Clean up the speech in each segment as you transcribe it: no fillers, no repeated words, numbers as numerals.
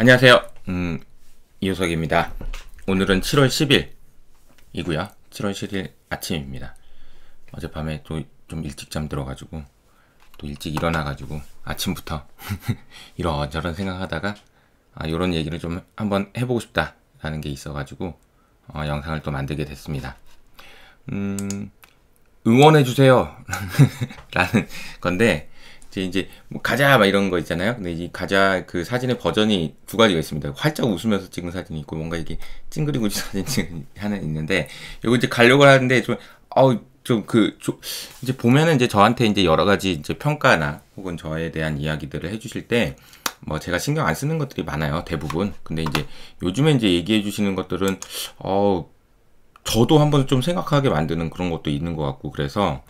안녕하세요. 이효석입니다. 오늘은 7월 10일이고요. 7월 10일 아침입니다. 어젯밤에 또 좀 일찍 잠들어가지고 또 일찍 일어나가지고 아침부터 이런저런 생각하다가 이런 얘기를 좀 한번 해보고 싶다라는 게 있어가지고 영상을 또 만들게 됐습니다. 응원해주세요 라는 건데 이제 뭐 가자 막 이런 거 있잖아요. 근데 이 가자 그 사진의 버전이 두 가지가 있습니다. 활짝 웃으면서 찍은 사진이 있고 뭔가 이게 찡그리고 사진 찍은 하나 있는데 요거 이제 가려고 하는데 이제 보면은 이제 저한테 이제 여러 가지 이제 평가나 혹은 저에 대한 이야기들을 해주실 때 뭐 제가 신경 안 쓰는 것들이 많아요, 대부분. 근데 이제 요즘에 이제 얘기해 주시는 것들은 저도 한번 좀 생각하게 만드는 그런 것도 있는 것 같고, 그래서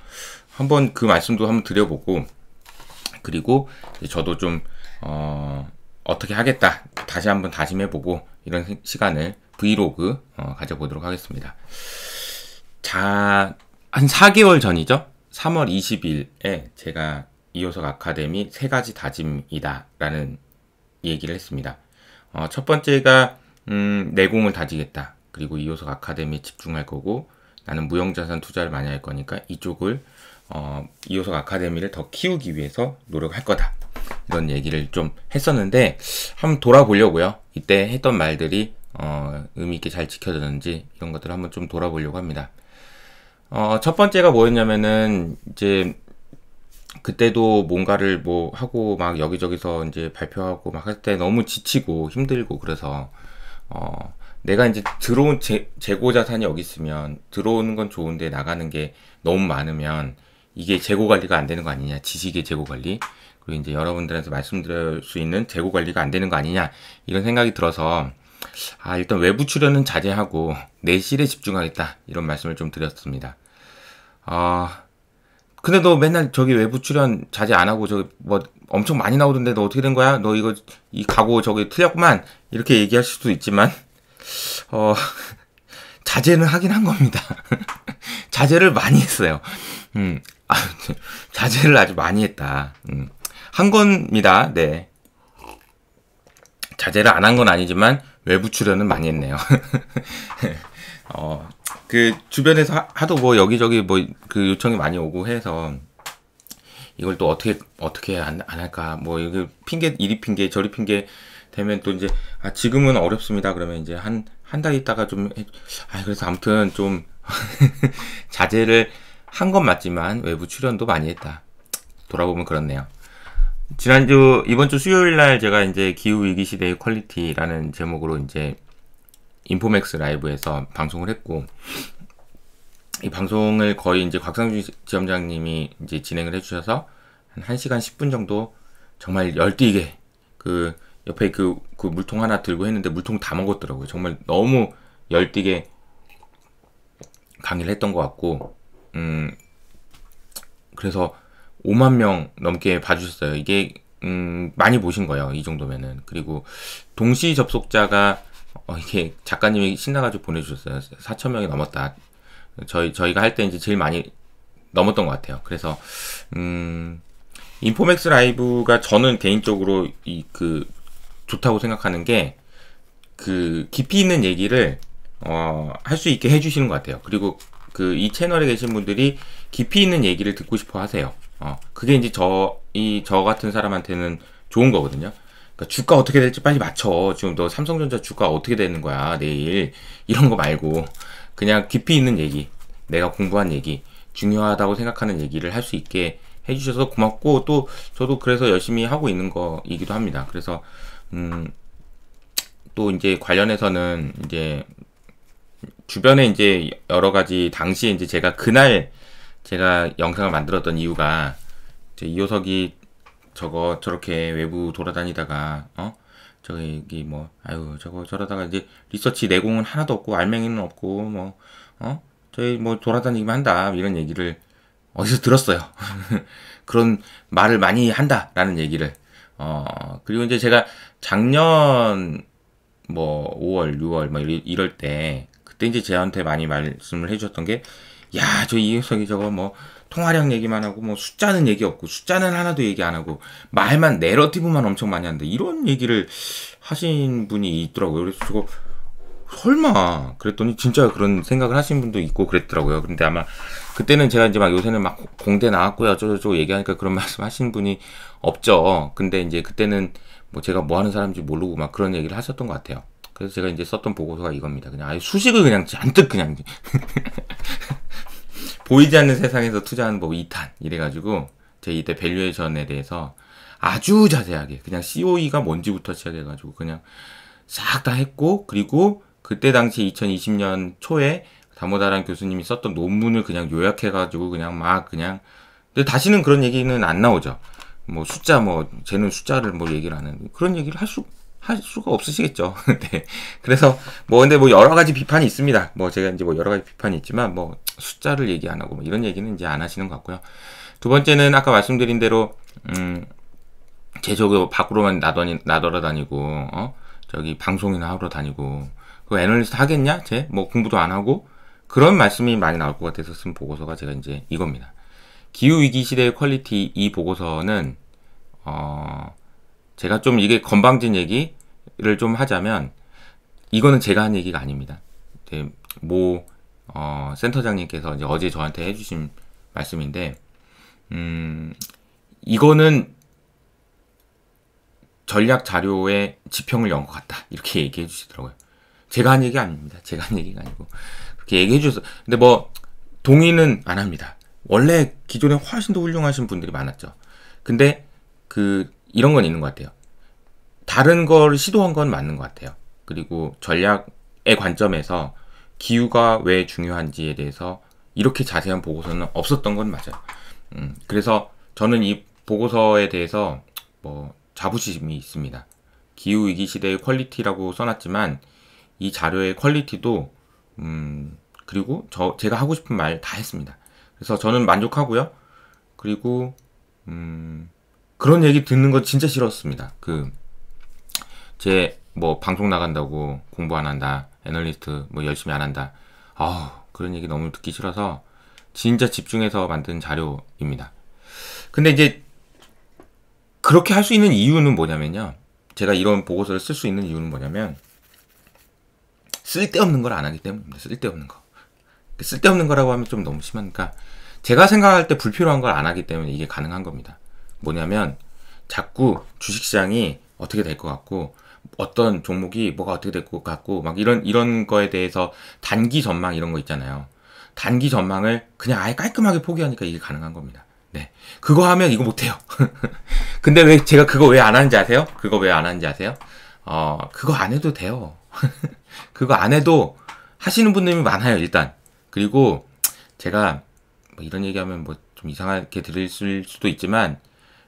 한번 그 말씀도 한번 드려보고, 그리고 저도 좀 어떻게 하겠다 다시 한번 다짐해보고 이런 시간을 브이로그 가져보도록 하겠습니다. 자, 한 4개월 전이죠. 3월 20일에 제가 이효석 아카데미 3가지 다짐이다 라는 얘기를 했습니다. 첫 번째가 내공을 다지겠다. 그리고 이효석 아카데미에 집중할 거고, 나는 무형자산 투자를 많이 할 거니까 이쪽을 이효석 아카데미를 더 키우기 위해서 노력할 거다. 이런 얘기를 좀 했었는데 한번 돌아보려고요. 이때 했던 말들이 의미 있게 잘 지켜졌는지 이런 것들을 한번 좀 돌아보려고 합니다. 첫 번째가 뭐였냐면은 이제 그때도 뭔가를 뭐 하고 막 여기저기서 이제 발표하고 막 할 때 너무 지치고 힘들고, 그래서 내가 이제 들어온 재고 자산이 여기 있으면 들어오는 건 좋은데 나가는 게 너무 많으면 이게 재고 관리가 안 되는 거 아니냐, 지식의 재고 관리, 그리고 이제 여러분들한테 말씀드릴 수 있는 재고 관리가 안 되는 거 아니냐, 이런 생각이 들어서 일단 외부 출연은 자제하고 내실에 집중하겠다, 이런 말씀을 좀 드렸습니다. 근데 너 맨날 저기 외부 출연 자제 안 하고 저기 뭐 엄청 많이 나오던데 너 어떻게 된 거야? 너 이거 이 각오 저기 틀렸구만, 이렇게 얘기하실 수도 있지만 자제는 하긴 한 겁니다. 자제를 많이 했어요. 자제를 아주 많이 했다. 한 겁니다. 네. 자제를 안 한 건 아니지만 외부 출연은 많이 했네요. 그 주변에서 하도 뭐 여기저기 뭐 그 요청이 많이 오고 해서 이걸 또 어떻게 안 할까, 뭐 여기 핑계 이리 핑계 저리 핑계 되면 또 이제 지금은 어렵습니다. 그러면 이제 한 달 있다가 좀 그래서 아무튼 좀 자제를 한 건 맞지만 외부 출연도 많이 했다. 돌아보면 그렇네요. 이번 주 수요일 날 제가 이제 기후 위기 시대의 퀄리티라는 제목으로 이제 인포맥스 라이브에서 방송을 했고, 이 방송을 거의 이제 곽상준 지점장님이 이제 진행을 해주셔서 한 1시간 10분 정도 정말 열띠게 그 옆에 그 물통 하나 들고 했는데 물통 다 먹었더라고요. 정말 너무 열띠게 강의를 했던 것 같고, 그래서 5만 명 넘게 봐주셨어요. 이게 많이 보신 거예요, 이 정도면은. 그리고 동시 접속자가 이게 작가님이 신나가지고 보내주셨어요. 4,000명이 넘었다. 저희가 할 때 이제 제일 많이 넘었던 것 같아요. 그래서 인포맥스 라이브가 저는 개인적으로 좋다고 생각하는 게 그 깊이 있는 얘기를 할 수 있게 해주시는 것 같아요. 그리고 이 채널에 계신 분들이 깊이 있는 얘기를 듣고 싶어 하세요. 그게 이제 저 같은 사람한테는 좋은 거거든요. 그러니까 주가 어떻게 될지 빨리 맞춰. 지금 너 삼성전자 주가 어떻게 되는 거야, 내일. 이런 거 말고 그냥 깊이 있는 얘기, 내가 공부한 얘기, 중요하다고 생각하는 얘기를 할 수 있게 해주셔서 고맙고, 또 저도 그래서 열심히 하고 있는 거이기도 합니다. 그래서 또 이제 관련해서는 이제 주변에 이제 여러 가지 당시에 이제 제가 영상을 만들었던 이유가 이제 이효석이 저렇게 외부 돌아다니다가 저기 뭐 저러다가 이제 리서치 내공은 하나도 없고 알맹이는 없고 뭐 저희 뭐 돌아다니기만 한다, 이런 얘기를 어디서 들었어요. 그런 말을 많이 한다라는 얘기를. 그리고 이제 제가 작년 뭐 5월, 6월 막 이럴 때 그때 이제 저한테 많이 말씀을 해주셨던 게, 야, 저 이효석이 저거 뭐 통화량 얘기만 하고 뭐 숫자는 얘기 없고 숫자는 하나도 얘기 안 하고 말만 내러티브만 엄청 많이 한다 이런 얘기를 하신 분이 있더라고요. 그래서 저거 설마 그랬더니 진짜 그런 생각을 하신 분도 있고 그랬더라고요. 근데 아마 그때는 제가 이제 막 요새는 막 공대 나왔고요 어쩌고저쩌고 얘기하니까 그런 말씀 하신 분이 없죠. 근데 이제 그때는 뭐 제가 뭐 하는 사람인지 모르고 막 그런 얘기를 하셨던 것 같아요. 그래서 제가 이제 썼던 보고서가 이겁니다. 그냥 아예 수식을 그냥 잔뜩 그냥 보이지 않는 세상에서 투자하는 법 2탄 이래가지고 제 이때 밸류에이션에 대해서 아주 자세하게 그냥 COE가 뭔지부터 시작해가지고 그냥 싹 다 했고, 그리고 그때 당시 2020년 초에 다모다란 교수님이 썼던 논문을 그냥 요약해가지고 그냥 막 그냥 근데 다시는 그런 얘기는 안 나오죠. 뭐 숫자 뭐 쟤는 숫자를 뭐 얘기를 안 하는 그런 얘기를 할 수가 없으시겠죠. 네. 그래서 뭐 근데 뭐 여러 가지 비판이 있습니다. 뭐 제가 이제 뭐 여러 가지 비판이 있지만 뭐 숫자를 얘기 안 하고 뭐 이런 얘기는 이제 안 하시는 것 같고요. 두 번째는 아까 말씀드린 대로 제 저기 밖으로만 나돌아다니고 저기 방송이나 하러 다니고 그 애널리스트 하겠냐? 쟤 뭐 공부도 안 하고 그런 말씀이 많이 나올 것 같아서 쓴 보고서가 제가 이제 이겁니다. 기후위기 시대의 퀄리티 이 보고서는 제가 좀 이게 건방진 얘기를 좀 하자면 이거는 제가 한 얘기가 아닙니다. 모 센터장님께서 이제 어제 저한테 해주신 말씀인데 이거는 전략 자료에 지평을 연 것 같다 이렇게 얘기해 주시더라고요. 제가 한 얘기 아닙니다. 제가 한 얘기가 아니고 그렇게 얘기해 주셔서 근데 뭐 동의는 안 합니다. 원래 기존에 훨씬 더 훌륭하신 분들이 많았죠. 근데 이런 건 있는 것 같아요. 다른 걸 시도한 건 맞는 것 같아요. 그리고 전략의 관점에서 기후가 왜 중요한지에 대해서 이렇게 자세한 보고서는 없었던 건 맞아요. 그래서 저는 이 보고서에 대해서 뭐 자부심이 있습니다. 기후위기 시대의 퀄리티라고 써놨지만 이 자료의 퀄리티도 그리고 제가 하고 싶은 말 다 했습니다. 그래서 저는 만족하고요. 그리고 그런 얘기 듣는 거 진짜 싫었습니다. 제 뭐 방송 나간다고 공부 안 한다, 애널리스트 뭐 열심히 안 한다. 그런 얘기 너무 듣기 싫어서 진짜 집중해서 만든 자료입니다. 근데 이제 그렇게 할 수 있는 이유는 뭐냐면요. 제가 이런 보고서를 쓸 수 있는 이유는 뭐냐면 쓸데없는 걸 안 하기 때문입니다. 쓸데없는 거. 쓸데없는 거라고 하면 좀 너무 심하니까 제가 생각할 때 불필요한 걸 안 하기 때문에 이게 가능한 겁니다. 뭐냐면 자꾸 주식시장이 어떻게 될 것 같고 어떤 종목이 뭐가 어떻게 될 것 같고 막 이런 거에 대해서 단기 전망 이런 거 있잖아요. 단기 전망을 그냥 아예 깔끔하게 포기하니까 이게 가능한 겁니다. 네. 그거 하면 이거 못해요. 근데 왜 제가 그거 왜 안 하는지 아세요? 그거 왜 안 하는지 아세요? 그거 안 해도 돼요. 그거 안 해도 하시는 분들이 많아요, 일단. 그리고 제가 뭐 이런 얘기하면 뭐 좀 이상하게 들으실 수도 있지만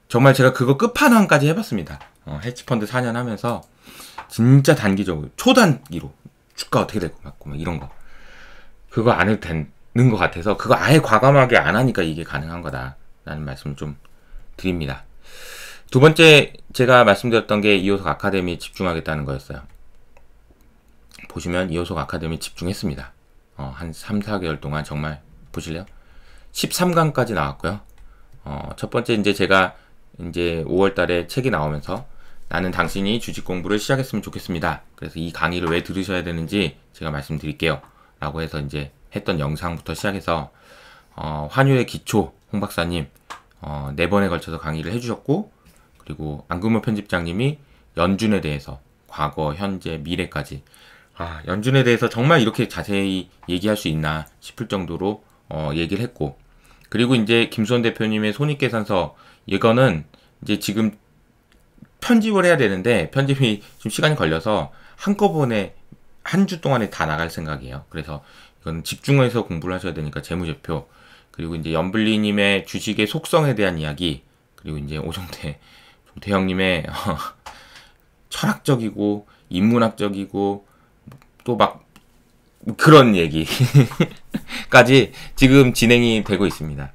정말 제가 그거 끝판왕까지 해봤습니다. 헤지펀드 4년 하면서 진짜 단기적으로 초단기로 주가 어떻게 될 것 같고 막 이런 거 그거 안 해도 되는 것 같아서 그거 아예 과감하게 안 하니까 이게 가능한 거다라는 말씀을 좀 드립니다. 두 번째 제가 말씀드렸던 게 이호석 아카데미에 집중하겠다는 거였어요. 보시면 이호석 아카데미 집중했습니다. 한 3, 4개월 동안 정말 보실래요? 13강까지 나왔고요. 첫 번째 이제 제가 이제 5월 달에 책이 나오면서 나는 당신이 주식 공부를 시작했으면 좋겠습니다. 그래서 이 강의를 왜 들으셔야 되는지 제가 말씀드릴게요. 라고 해서 이제 했던 영상부터 시작해서 환율의 기초 홍 박사님 4번에 걸쳐서 강의를 해주셨고 그리고 안금호 편집장님이 연준에 대해서 과거, 현재, 미래까지 연준에 대해서 정말 이렇게 자세히 얘기할 수 있나 싶을 정도로 얘기를 했고 그리고 이제 김수원 대표님의 손익계산서 이거는 이제 지금 편집을 해야 되는데 편집이 좀 시간이 걸려서 한꺼번에 한 주 동안에 다 나갈 생각이에요. 그래서 이건 집중해서 공부를 하셔야 되니까 재무제표 그리고 이제 연블리님의 주식의 속성에 대한 이야기 그리고 이제 오정태 형님의 철학적이고 인문학적이고 또 막 그런 얘기까지 지금 진행이 되고 있습니다.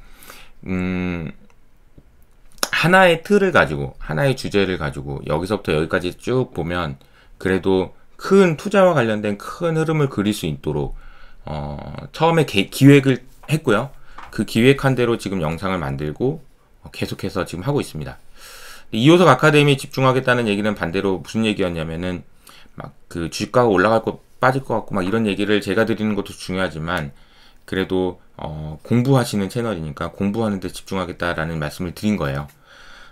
하나의 틀을 가지고 하나의 주제를 가지고 여기서부터 여기까지 쭉 보면 그래도 큰 투자와 관련된 큰 흐름을 그릴 수 있도록 처음에 기획을 했고요. 그 기획한 대로 지금 영상을 만들고 계속해서 지금 하고 있습니다. 이호석 아카데미에 집중하겠다는 얘기는 반대로 무슨 얘기였냐면은 막 그 주식가가 올라갈 거 빠질 것 같고 막 이런 얘기를 제가 드리는 것도 중요하지만 그래도 공부하시는 채널이니까 공부하는 데 집중하겠다라는 말씀을 드린 거예요.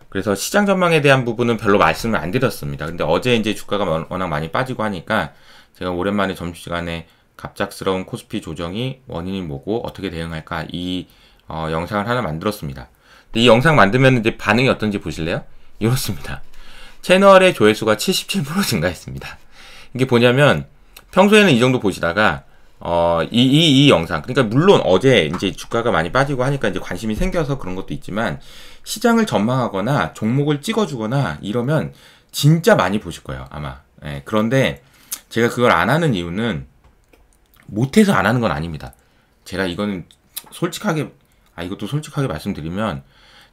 그래서 시장 전망에 대한 부분은 별로 말씀을 안 드렸습니다. 근데 어제 이제 주가가 워낙 많이 빠지고 하니까 제가 오랜만에 점심시간에 갑작스러운 코스피 조정이 원인이 뭐고 어떻게 대응할까 이 영상을 하나 만들었습니다. 근데 이 영상 만들면 이제 반응이 어떤지 보실래요? 이렇습니다. 채널의 조회수가 77% 증가했습니다. 이게 뭐냐면 평소에는 이 정도 보시다가 이 영상 그러니까 물론 어제 이제 주가가 많이 빠지고 하니까 이제 관심이 생겨서 그런 것도 있지만 시장을 전망하거나 종목을 찍어주거나 이러면 진짜 많이 보실 거예요 아마. 예, 그런데 제가 그걸 안 하는 이유는 못해서 안 하는 건 아닙니다. 제가 이거는 솔직하게 이것도 솔직하게 말씀드리면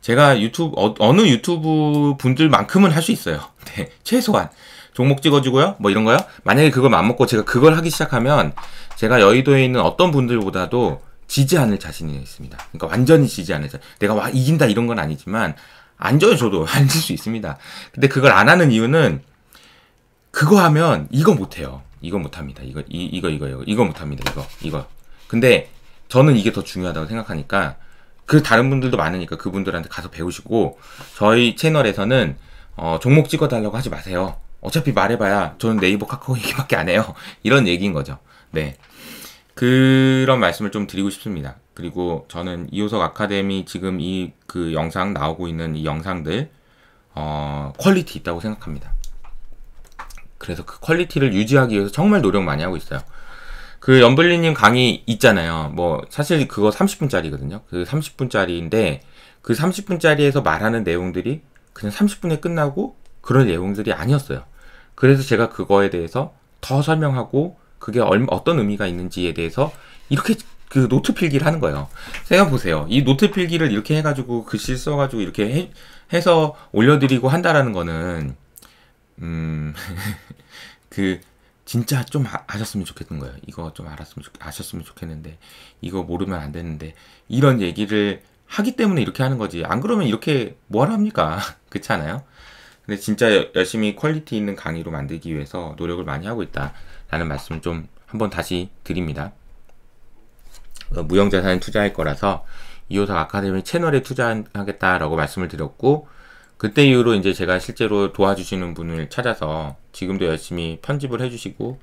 제가 유튜브 어느 유튜브 분들만큼은 할 수 있어요. 네, 최소한 종목 찍어주고요 뭐 이런 거요. 만약에 그걸 맘먹고 제가 그걸 하기 시작하면 제가 여의도에 있는 어떤 분들보다도 지지 않을 자신이 있습니다. 그러니까 완전히 지지 않을 자신. 내가 이긴다 이런 건 아니지만 안 져요. 저도 안 질 수 있습니다. 근데 그걸 안 하는 이유는 그거 하면 이거 못해요. 이거 못합니다. 이거 못합니다. 이거. 근데 저는 이게 더 중요하다고 생각하니까 그 다른 분들도 많으니까 그분들한테 가서 배우시고 저희 채널에서는 종목 찍어달라고 하지 마세요. 어차피 말해봐야 저는 네이버 카카오 얘기밖에 안 해요. 이런 얘기인 거죠. 네. 그런 말씀을 좀 드리고 싶습니다. 그리고 저는 이호석 아카데미 지금 그 영상 나오고 있는 이 영상들 퀄리티 있다고 생각합니다. 그래서 그 퀄리티를 유지하기 위해서 정말 노력 많이 하고 있어요. 그 연블리님 강의 있잖아요. 뭐 사실 그거 30분짜리거든요. 그 30분짜리인데 그 30분짜리에서 말하는 내용들이 그냥 30분에 끝나고 그런 내용들이 아니었어요. 그래서 제가 그거에 대해서 더 설명하고 그게 어떤 의미가 있는지에 대해서 이렇게 그 노트 필기를 하는 거예요. 생각해보세요. 이 노트 필기를 이렇게 해가지고 글씨 써가지고 이렇게 해서 올려드리고 한다라는 거는 그 진짜 좀 아셨으면 좋겠는 거예요. 이거 좀 아셨으면 좋겠는데 이거 모르면 안 되는데 이런 얘기를 하기 때문에 이렇게 하는 거지. 안 그러면 이렇게 뭐하러 합니까? 그렇지 않아요? 근데 진짜 열심히 퀄리티 있는 강의로 만들기 위해서 노력을 많이 하고 있다라는 말씀을 좀 한번 다시 드립니다. 무형자산에 투자할 거라서 이호석 아카데미 채널에 투자하겠다라고 말씀을 드렸고 그때 이후로 이제 제가 실제로 도와주시는 분을 찾아서 지금도 열심히 편집을 해주시고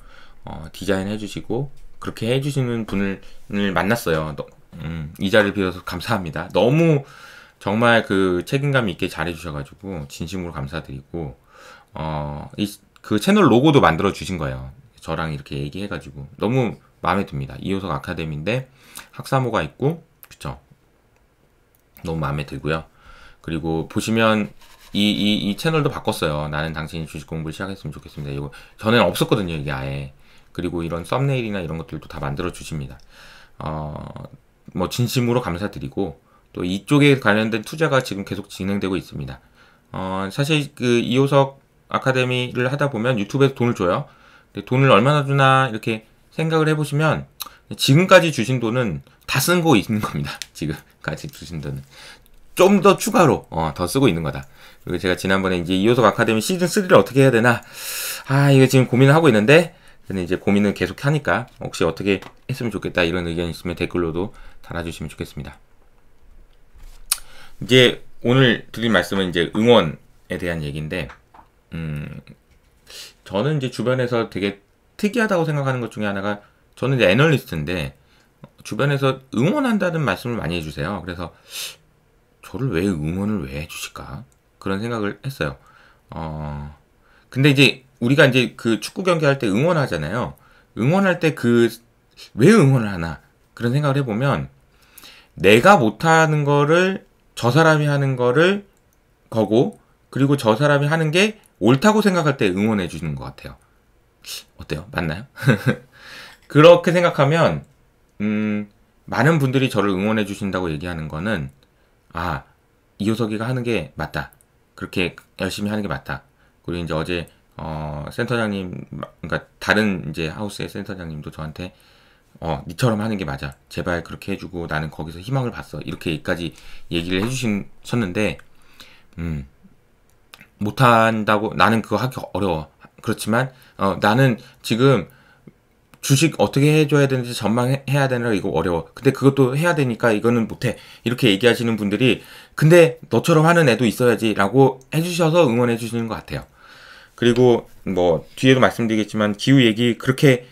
디자인 해주시고 그렇게 해주시는 분을 만났어요. 이 자리를 빌어서 감사합니다. 너무 정말 그 책임감 있게 잘해주셔가지고 진심으로 감사드리고 그 채널 로고도 만들어 주신 거예요. 저랑 이렇게 얘기해가지고 너무 마음에 듭니다. 이호석 아카데미인데 학사모가 있고 그쵸? 너무 마음에 들고요. 그리고 보시면 이 채널도 바꿨어요. 나는 당신이 주식 공부를 시작했으면 좋겠습니다. 이거 전에는 없었거든요. 이게 아예. 그리고 이런 썸네일이나 이런 것들도 다 만들어 주십니다. 뭐 진심으로 감사드리고 또 이쪽에 관련된 투자가 지금 계속 진행되고 있습니다. 사실 그 이호석 아카데미를 하다 보면 유튜브에서 돈을 줘요. 근데 돈을 얼마나 주나 이렇게 생각을 해보시면 지금까지 주신 돈은 다 쓴 거 있는 겁니다. 지금까지 주신 돈은 좀 더 추가로 더 쓰고 있는 거다. 그리고 제가 지난번에 이제 이호석 아카데미 시즌 3를 어떻게 해야 되나 이거 지금 고민을 하고 있는데 근데 이제 고민을 계속 하니까 혹시 어떻게 했으면 좋겠다 이런 의견 있으면 댓글로도 달아주시면 좋겠습니다. 이제 오늘 드릴 말씀은 이제 응원에 대한 얘기인데 저는 이제 주변에서 되게 특이하다고 생각하는 것 중에 하나가 저는 이제 애널리스트인데 주변에서 응원한다는 말씀을 많이 해주세요. 그래서 저를 왜 응원을 왜 해주실까 그런 생각을 했어요. 근데 이제 우리가 이제 그 축구 경기 할 때 응원하잖아요. 응원할 때 왜 응원을 하나 그런 생각을 해보면 내가 못하는 거를 저 사람이 하는 거를 거고 그리고 저 사람이 하는 게 옳다고 생각할 때 응원해 주는 것 같아요. 어때요? 맞나요? 그렇게 생각하면 많은 분들이 저를 응원해 주신다고 얘기하는 거는 이호석이가 하는 게 맞다. 그렇게 열심히 하는 게 맞다. 그리고 이제 어제 센터장님, 그러니까 다른 이제 하우스의 센터장님도 저한테 니처럼 하는 게 맞아. 제발 그렇게 해주고 나는 거기서 희망을 봤어. 이렇게까지 얘기를 해주셨는데, 못한다고, 나는 그거 하기 어려워. 그렇지만, 나는 지금 주식 어떻게 해줘야 되는지 전망해야 되느라 이거 어려워. 근데 그것도 해야 되니까 이거는 못해. 이렇게 얘기하시는 분들이, 근데 너처럼 하는 애도 있어야지 라고 해주셔서 응원해 주시는 것 같아요. 그리고 뭐 뒤에도 말씀드리겠지만 기후 얘기 그렇게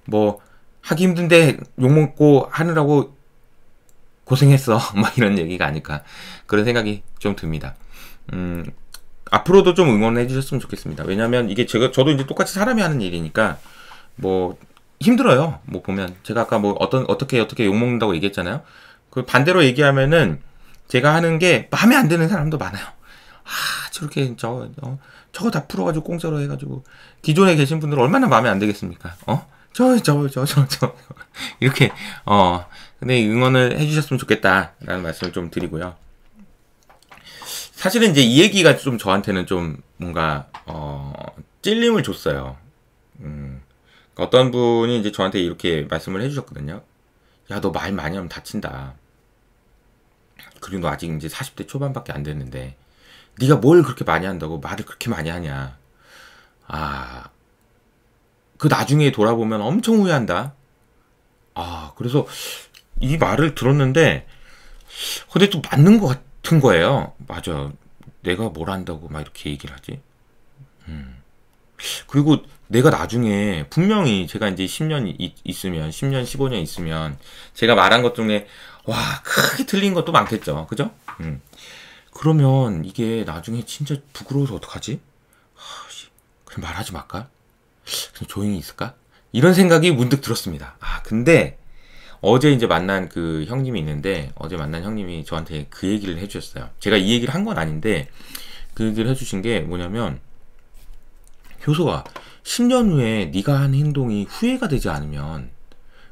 뭐 하기 힘든데 욕먹고 하느라고 고생했어. 막 이런 얘기가 아닐까. 그런 생각이 좀 듭니다. 앞으로도 좀 응원해 주셨으면 좋겠습니다. 왜냐면 이게 저도 이제 똑같이 사람이 하는 일이니까 뭐 힘들어요. 뭐 보면 제가 아까 뭐 어떻게 욕먹는다고 얘기했잖아요. 그 반대로 얘기하면은 제가 하는 게 마음에 안 드는 사람도 많아요. 저렇게 저거 다 풀어가지고 공짜로 해가지고 기존에 계신 분들은 얼마나 마음에 안 들겠습니까? 저 이렇게 근데 응원을 해주셨으면 좋겠다라는 말씀을 좀 드리고요. 사실은 이제 이 얘기가 좀 저한테는 좀 뭔가 찔림을 줬어요. 어떤 분이 이제 저한테 이렇게 말씀을 해주셨거든요. 야, 너 말 많이 하면 다친다. 그리고 너 아직 이제 40대 초반밖에 안 됐는데 네가 뭘 그렇게 많이 한다고 말을 그렇게 많이 하냐. 그 나중에 돌아보면 엄청 후회한다. 그래서 이 말을 들었는데 근데 또 맞는 것 같은 거예요. 맞아. 내가 뭘 한다고 막 이렇게 얘기를 하지. 그리고 내가 나중에 분명히 제가 이제 10년 있으면 10년 15년 있으면 제가 말한 것 중에 와 크게 틀린 것도 많겠죠. 그죠? 그러면 이게 나중에 진짜 부끄러워서 어떡하지? 그냥 말하지 말까? 그냥 조용히 있을까? 이런 생각이 문득 들었습니다. 근데 어제 이제 만난 그 형님이 있는데 어제 만난 형님이 저한테 그 얘기를 해주셨어요. 제가 이 얘기를 한 건 아닌데 그 얘기를 해주신 게 뭐냐면 효소가 10년 후에 네가 한 행동이 후회가 되지 않으면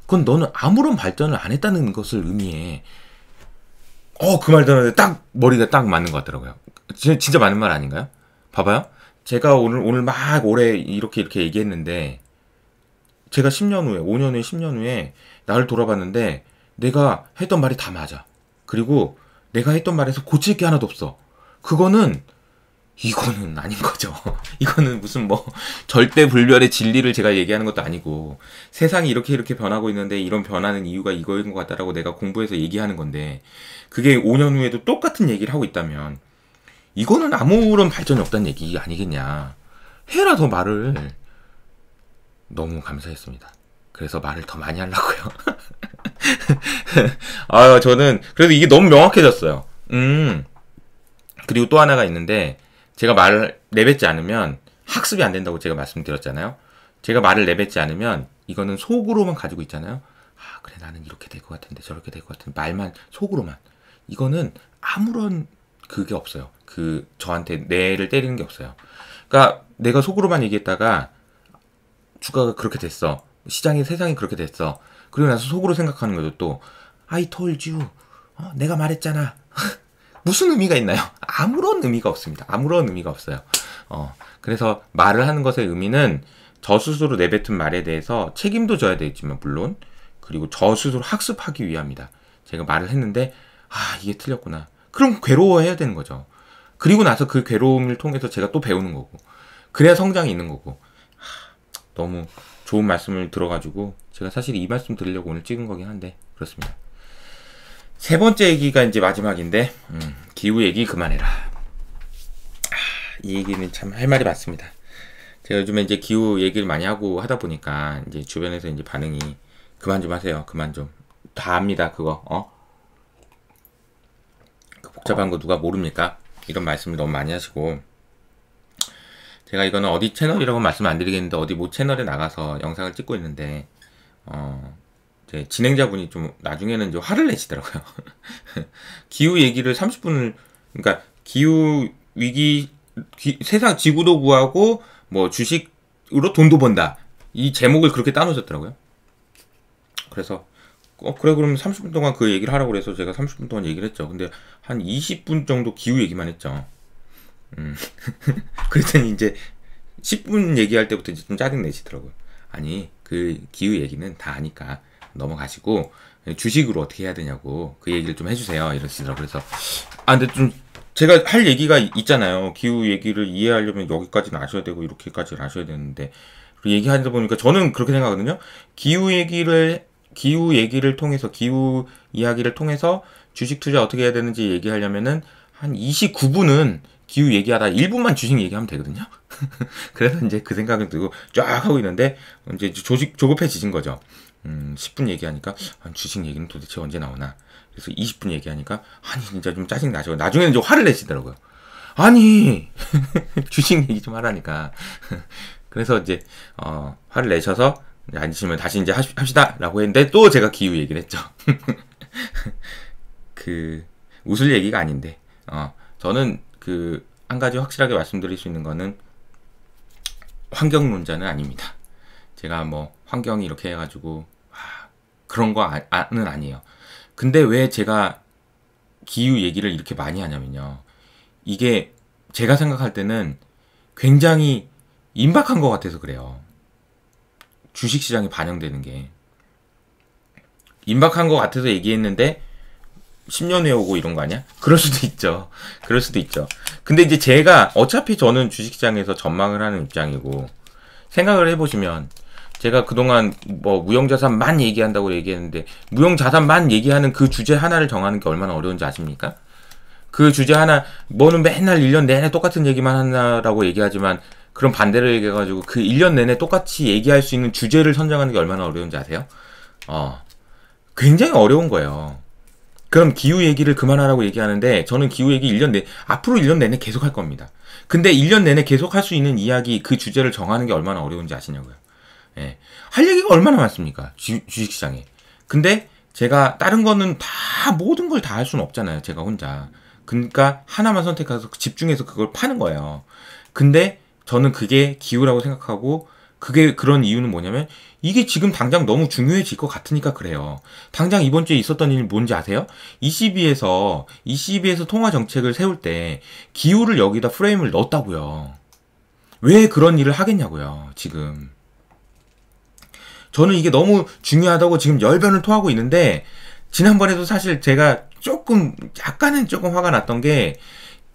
그건 너는 아무런 발전을 안 했다는 것을 의미해. 그 말 들었는데 딱 머리가 딱 맞는 것 같더라고요. 진짜 맞는 말 아닌가요? 봐봐요. 제가 오늘 막 올해 이렇게 얘기했는데 제가 10년 후에 5년 후에 10년 후에 나를 돌아봤는데 내가 했던 말이 다 맞아. 그리고 내가 했던 말에서 고칠 게 하나도 없어. 이거는 아닌 거죠. 이거는 무슨 뭐 절대 불멸의 진리를 제가 얘기하는 것도 아니고 세상이 이렇게 변하고 있는데 이런 변하는 이유가 이거인 것 같다라고 내가 공부해서 얘기하는 건데 그게 5년 후에도 똑같은 얘기를 하고 있다면 이거는 아무런 발전이 없다는 얘기 아니겠냐. 해라 더 말을. 너무 감사했습니다. 그래서 말을 더 많이 하려고요. 저는 그래도 이게 너무 명확해졌어요. 그리고 또 하나가 있는데 제가 말을 내뱉지 않으면 학습이 안 된다고 제가 말씀드렸잖아요. 제가 말을 내뱉지 않으면 이거는 속으로만 가지고 있잖아요. 그래 나는 이렇게 될 것 같은데 저렇게 될 것 같은데 말만 속으로만. 이거는 아무런 그게 없어요. 저한테 뇌를 때리는 게 없어요. 그러니까 내가 속으로만 얘기했다가 주가가 그렇게 됐어. 세상이 그렇게 됐어. 그리고 나서 속으로 생각하는 거죠. 또 I told you. 내가 말했잖아. 무슨 의미가 있나요? 아무런 의미가 없습니다. 아무런 의미가 없어요. 그래서 말을 하는 것의 의미는 저 스스로 내뱉은 말에 대해서 책임도 져야 되겠지만 물론 그리고 저 스스로 학습하기 위함이다. 제가 말을 했는데 이게 틀렸구나. 그럼 괴로워해야 되는 거죠. 그리고 나서 그 괴로움을 통해서 제가 또 배우는 거고 그래야 성장이 있는 거고. 너무 좋은 말씀을 들어가지고 제가 사실 이 말씀 드리려고 오늘 찍은 거긴 한데 그렇습니다. 세 번째 얘기가 이제 마지막인데 기후 얘기 그만해라. 이 얘기는 참 할 말이 많습니다. 제가 요즘에 이제 기후 얘기를 많이 하고 하다 보니까 이제 주변에서 이제 반응이 그만 좀 하세요. 그만 좀. 다 압니다. 그거. 그 복잡한 거 누가 모릅니까? 이런 말씀을 너무 많이 하시고 제가 이거는 어디 채널이라고 말씀 안 드리겠는데 어디 모 채널에 나가서 영상을 찍고 있는데 이제 진행자분이 좀 나중에는 이제 화를 내시더라고요. 기후 얘기를 30분을 그러니까 기후 위기 세상 지구도 구하고 뭐 주식으로 돈도 번다 이 제목을 그렇게 따놓으셨더라고요. 그래서 그래 그러면 30분 동안 그 얘기를 하라고 그래서 제가 30분 동안 얘기를 했죠. 근데 한 20분 정도 기후 얘기만 했죠. 그랬더니 이제 10분 얘기할 때부터 이제 좀 짜증 내시더라고요. 아니 그 기후 얘기는 다 아니까 넘어가시고 주식으로 어떻게 해야 되냐고 그 얘기를 좀 해주세요 이러시더라고요. 그래서 근데 좀 제가 할 얘기가 있잖아요. 기후 얘기를 이해하려면 여기까지는 아셔야 되고 이렇게까지는 아셔야 되는데 얘기하다 보니까 저는 그렇게 생각하거든요. 기후 얘기를 통해서 기후 이야기를 통해서 주식 투자 어떻게 해야 되는지 얘기하려면은 한 29분은 기후 얘기하다 1분만 주식 얘기하면 되거든요. 그래서 이제 그 생각을 들고 쫙 하고 있는데 이제 조급해지신 거죠. 10분 얘기하니까 주식 얘기는 도대체 언제 나오나. 그래서 20분 얘기하니까 아니 진짜 좀 짜증 나죠. 나중에는 이제 화를 내시더라고요. 아니 주식 얘기 좀 하라니까. 그래서 이제 화를 내셔서 앉으시면 다시 이제 합시다라고 했는데 또 제가 기후 얘기를 했죠. 그 웃을 얘기가 아닌데 저는 그 한 가지 확실하게 말씀드릴 수 있는 거는 환경론자는 아닙니다. 제가 뭐 환경이 이렇게 해가지고 그런 거는 아니에요. 근데 왜 제가 기후 얘기를 이렇게 많이 하냐면요. 이게 제가 생각할 때는 굉장히 임박한 것 같아서 그래요. 주식시장에 반영되는 게. 임박한 것 같아서 얘기했는데 10년 후에 오고 이런 거 아니야? 그럴 수도 있죠. 그럴 수도 있죠. 근데 이제 제가 어차피 저는 주식시장에서 전망을 하는 입장이고 생각을 해보시면 제가 그동안 뭐 무형자산만 얘기한다고 얘기했는데 무형자산만 얘기하는 그 주제 하나를 정하는 게 얼마나 어려운지 아십니까? 그 주제 하나 뭐는 맨날 1년 내내 똑같은 얘기만 한다라고 얘기하지만 그럼 반대로 얘기해가지고 그 1년 내내 똑같이 얘기할 수 있는 주제를 선정하는 게 얼마나 어려운지 아세요? 굉장히 어려운 거예요. 그럼 기후 얘기를 그만하라고 얘기하는데 저는 기후 얘기 1년 앞으로 1년 내내 계속 할 겁니다. 근데 1년 내내 계속 할 수 있는 이야기 그 주제를 정하는 게 얼마나 어려운지 아시냐고요. 예. 할 얘기가 얼마나 많습니까? 주식시장에. 근데 제가 다른 거는 다 모든 걸 다 할 수는 없잖아요. 제가 혼자. 그러니까 하나만 선택해서 집중해서 그걸 파는 거예요. 근데 저는 그게 기후라고 생각하고 그게 그런 이유는 뭐냐면 이게 지금 당장 너무 중요해질 것 같으니까 그래요. 당장 이번 주에 있었던 일 뭔지 아세요? ECB에서 통화 정책을 세울 때 기후를 여기다 프레임을 넣었다고요. 왜 그런 일을 하겠냐고요. 지금. 저는 이게 너무 중요하다고 지금 열변을 토하고 있는데 지난번에도 사실 제가 약간은 조금 화가 났던 게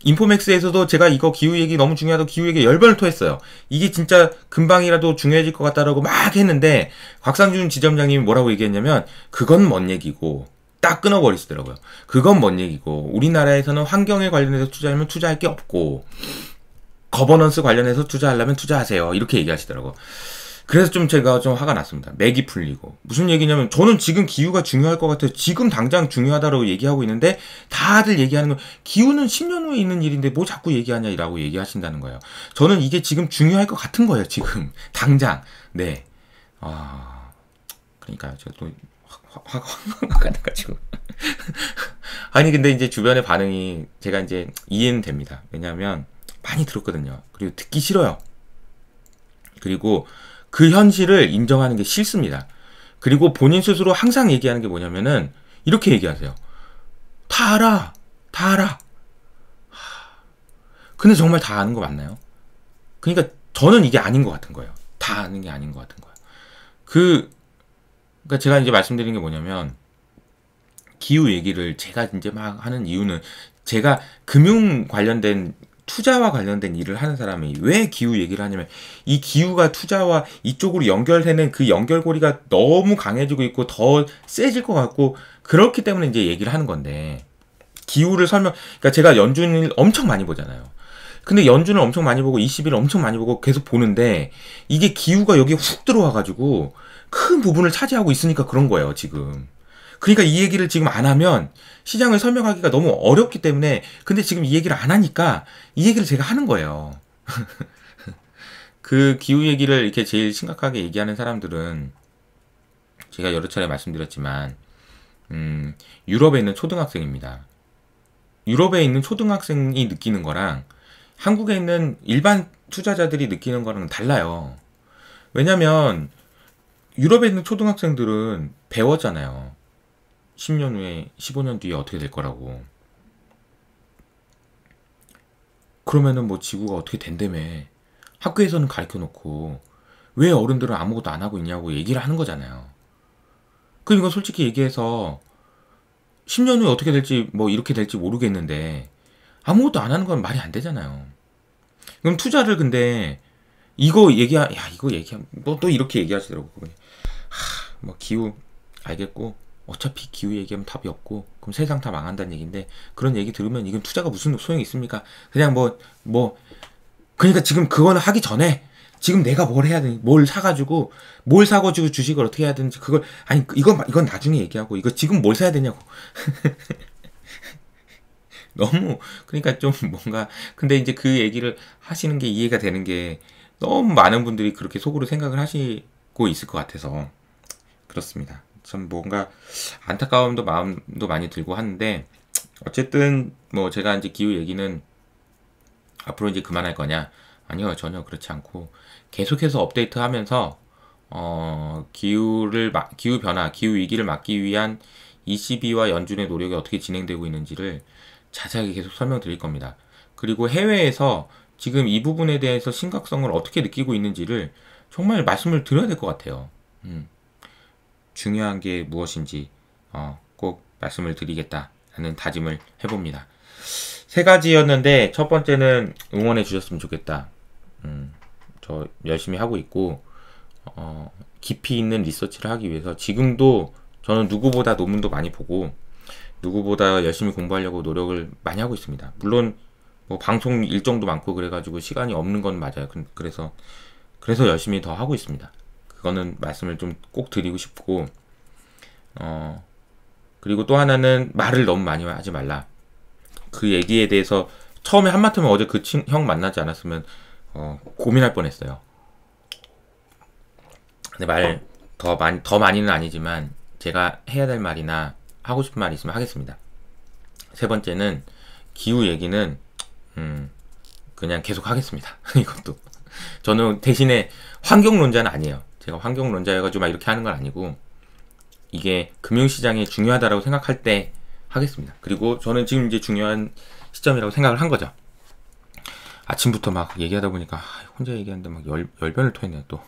인포맥스에서도 제가 이거 기후 얘기 너무 중요하다고 기후 얘기 열변을 토했어요. 이게 진짜 금방이라도 중요해질 것 같다라고 막 했는데 곽상준 지점장님이 뭐라고 얘기했냐면 그건 뭔 얘기고 딱 끊어버리시더라고요. 그건 뭔 얘기고 우리나라에서는 환경에 관련해서 투자하면 투자할 게 없고 거버넌스 관련해서 투자하려면 투자하세요. 이렇게 얘기하시더라고요. 그래서 제가 좀 화가 났습니다. 맥이 풀리고. 무슨 얘기냐면 저는 지금 기후가 중요할 것 같아요. 지금 당장 중요하다고 얘기하고 있는데 다들 얘기하는 건 기후는 10년 후에 있는 일인데 뭐 자꾸 얘기하냐라고 얘기하신다는 거예요. 저는 이게 지금 중요할 것 같은 거예요. 지금 당장. 네. 그러니까 제가 또 화가 나가지고. 아니 근데 이제 주변의 반응이 제가 이제 이해는 됩니다. 왜냐하면 많이 들었거든요. 그리고 듣기 싫어요. 그리고 그 현실을 인정하는 게 싫습니다. 그리고 본인 스스로 항상 얘기하는 게 뭐냐면은 이렇게 얘기하세요. 다 알아. 다 알아. 근데 정말 다 아는 거 맞나요? 그러니까 저는 이게 아닌 것 같은 거예요. 다 아는 게 아닌 것 같은 거예요. 그러니까 제가 이제 말씀드린 게 뭐냐면 기후 얘기를 제가 이제 막 하는 이유는 제가 금융 관련된 투자와 관련된 일을 하는 사람이 왜 기후 얘기를 하냐면 이 기후가 투자와 이쪽으로 연결되는 그 연결고리가 너무 강해지고 있고 더 세질 것 같고 그렇기 때문에 이제 얘기를 하는 건데 기후를 그러니까 제가 연준을 엄청 많이 보잖아요. 근데 연준을 엄청 많이 보고 20일을 엄청 많이 보고 계속 보는데 이게 기후가 여기에 훅 들어와가지고 큰 부분을 차지하고 있으니까 그런 거예요, 지금. 그러니까 이 얘기를 지금 안 하면 시장을 설명하기가 너무 어렵기 때문에 근데 지금 이 얘기를 안 하니까 이 얘기를 제가 하는 거예요. 그 기후 얘기를 이렇게 제일 심각하게 얘기하는 사람들은 제가 여러 차례 말씀드렸지만 유럽에 있는 초등학생입니다. 유럽에 있는 초등학생이 느끼는 거랑 한국에 있는 일반 투자자들이 느끼는 거랑 달라요. 왜냐면 유럽에 있는 초등학생들은 배웠잖아요. 10년 후에 15년 뒤에 어떻게 될 거라고. 그러면은 뭐 지구가 어떻게 된다며 학교에서는 가르쳐 놓고 왜 어른들은 아무것도 안 하고 있냐고 얘기를 하는 거잖아요. 그러니까 솔직히 얘기해서 10년 후에 어떻게 될지 뭐 이렇게 될지 모르겠는데 아무것도 안 하는 건 말이 안 되잖아요. 그럼 투자를 근데 이거 얘기하면 또 이렇게 얘기하시더라고. 뭐 기후 알겠고 어차피 기후 얘기하면 답이 없고 그럼 세상 다 망한다는 얘기인데 그런 얘기 들으면 이건 투자가 무슨 소용이 있습니까? 그냥 그러니까 지금 그거는 하기 전에 지금 내가 뭘 해야 되니 뭘 사가지고 주식을 어떻게 해야 되는지 그걸 아니 이건 나중에 얘기하고 이거 지금 뭘 사야 되냐고. 너무 그러니까 좀 뭔가 근데 이제 그 얘기를 하시는 게 이해가 되는 게 너무 많은 분들이 그렇게 속으로 생각을 하시고 있을 것 같아서 그렇습니다. 참 뭔가 안타까움도 마음도 많이 들고 하는데 어쨌든 뭐 제가 이제 기후 얘기는 앞으로 이제 그만할 거냐? 아니요, 전혀 그렇지 않고 계속해서 업데이트하면서 기후 변화, 기후 위기를 막기 위한 ECB와 연준의 노력이 어떻게 진행되고 있는지를 자세하게 계속 설명드릴 겁니다. 그리고 해외에서 지금 이 부분에 대해서 심각성을 어떻게 느끼고 있는지를 정말 말씀을 드려야 될 것 같아요. 중요한 게 무엇인지 꼭 말씀을 드리겠다라는 다짐을 해봅니다. 세 가지였는데 첫 번째는 응원해 주셨으면 좋겠다. 저 열심히 하고 있고 깊이 있는 리서치를 하기 위해서 지금도 저는 누구보다 논문도 많이 보고 누구보다 열심히 공부하려고 노력을 많이 하고 있습니다. 물론 뭐 방송 일정도 많고 그래가지고 시간이 없는 건 맞아요. 그래서 열심히 더 하고 있습니다. 그거는 말씀을 좀 꼭 드리고 싶고 그리고 또 하나는 말을 너무 많이 하지 말라. 그 얘기에 대해서 처음에 한마디면 어제 그 형 만나지 않았으면 고민할 뻔했어요. 근데 말 더 많이는 아니지만 제가 해야 될 말이나 하고 싶은 말이 있으면 하겠습니다. 세 번째는 기후 얘기는 그냥 계속 하겠습니다. 이것도 저는 대신에 환경론자는 아니에요. 제가 환경론자여가지고 막 이렇게 하는 건 아니고 이게 금융시장이 중요하다라고 생각할 때 하겠습니다. 그리고 저는 지금 이제 중요한 시점이라고 생각을 한 거죠. 아침부터 막 얘기하다 보니까 혼자 얘기하는데 막 열변을 토했네요 또.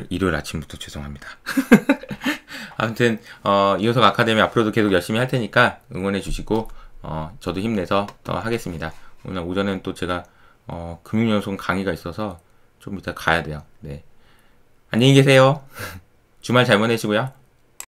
일요일 아침부터 죄송합니다. 아무튼 이호석 아카데미 앞으로도 계속 열심히 할 테니까 응원해 주시고 저도 힘내서 더 하겠습니다. 오늘 오전엔 또 제가 금융연수원 강의가 있어서 좀 이따 가야 돼요. 네. 안녕히 계세요. 주말 잘 보내시고요.